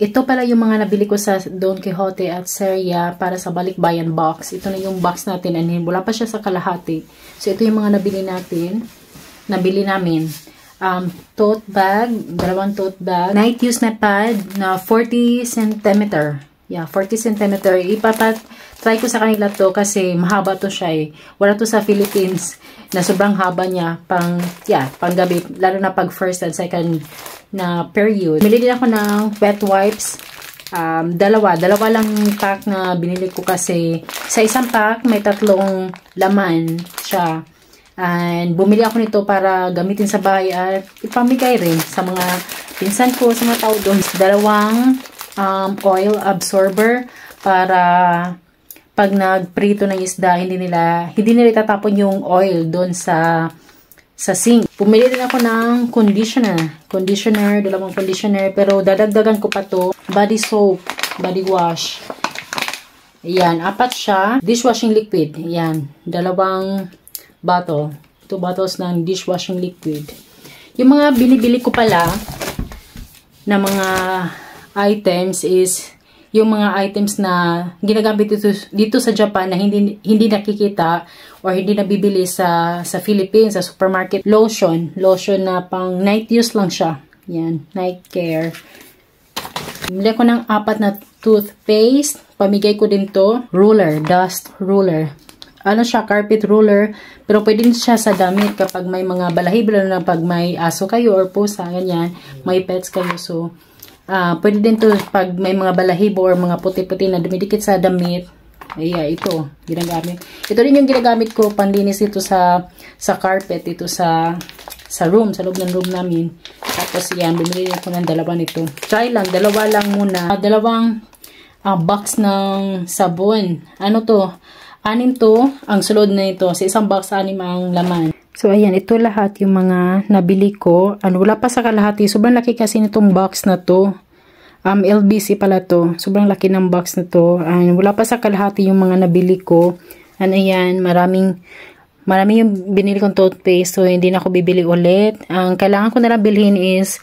ito pala yung mga nabili ko sa Don Quijote at Seria para sa balikbayan box. Ito na yung box natin and wala pa siya sa kalahati. So ito yung mga nabili namin. Tote bag, dalawang tote bag, night use na pad na 40 cm. Yeah, 40 cm. Try ko sa kanila to kasi mahaba to siya eh. Wala to sa Philippines na sobrang haba niya pang gabi, lalo na pag first and second na period. Bili din ako ng wet wipes. Dalawa lang pack na binili ko kasi sa isang pack may 3 laman siya. And bumili ako nito para gamitin sa bahay at ipamigay rin sa mga pinsan ko, sa mga tao doon. 2 oil absorber para pag nagprito ng isda, hindi nila itatapon yung oil doon sa sink. Pumili din ako ng conditioner, 2 conditioner, pero dadagdagan ko pa to, body soap, body wash. Ayan, 4 siya. Dishwashing liquid, ayan, 2 bottle. 2 bottles ng dishwashing liquid. Yung mga binibili ko pala na mga items is yung mga items na ginagamit dito sa Japan na hindi nakikita or hindi nabibili sa Philippines, sa supermarket. Lotion na pang night use lang siya. Yan, night care. Bumili ko ng 4 na toothpaste. Pamigay ko din to. Ruler, dust ruler. Ano siya, carpet ruler. Pero pwede din siya sa damit kapag may mga balahibo na pag may aso kayo or pusa, ganyan. May pets kayo. So, pwede din to pag may mga balahibo or mga puti-puti na dumidikit sa damit. Ito, ginagamit. Ito rin yung ginagamit ko panlinis ito sa carpet, ito sa room, sa loob ng room namin. Tapos yan, bumili ako ng 2 nito. Try lang, 2 lang muna. 2 box ng sabon. Ano to? 6 to, ang sulod na ito. Sa isang box, 6 ang laman. So, ayan, ito lahat yung mga nabili ko. Wala pa sa kalahati. Sobrang laki kasi nitong box na to. LBC pala to. Sobrang laki ng box na to. Wala pa sa kalahati yung mga nabili ko. Ayan, marami yung binili kong toothpaste. So, hindi na ako bibili ulit. Ang kailangan ko na lang bilhin is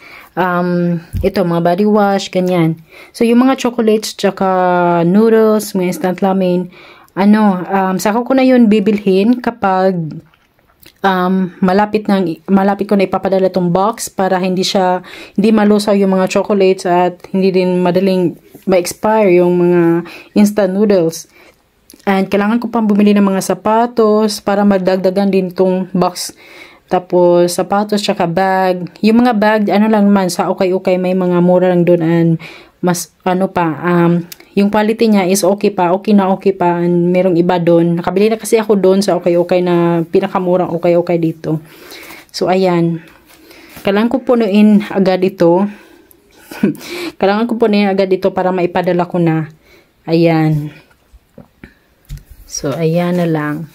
ito, mga body wash, ganyan. So, yung mga chocolates, tsaka noodles, mga instant ramen, saka ko na yun bibilhin kapag malapit ko na ipapadala tong box para hindi malusaw yung mga chocolates at hindi din madaling ma-expire yung mga instant noodles. And kailangan ko pang bumili ng mga sapatos para magdagdagan din tong box. Tapos sapatos tsaka bag. Yung mga bag, lang man sa okay, may mga mura lang doon and mas yung quality niya is okay pa. And merong iba doon. Nakabili na kasi ako doon sa okay na pinakamurang okay dito. So, ayan. Kailangan ko punuin agad ito. Para maipadala ko na. Ayan. So, ayan na lang.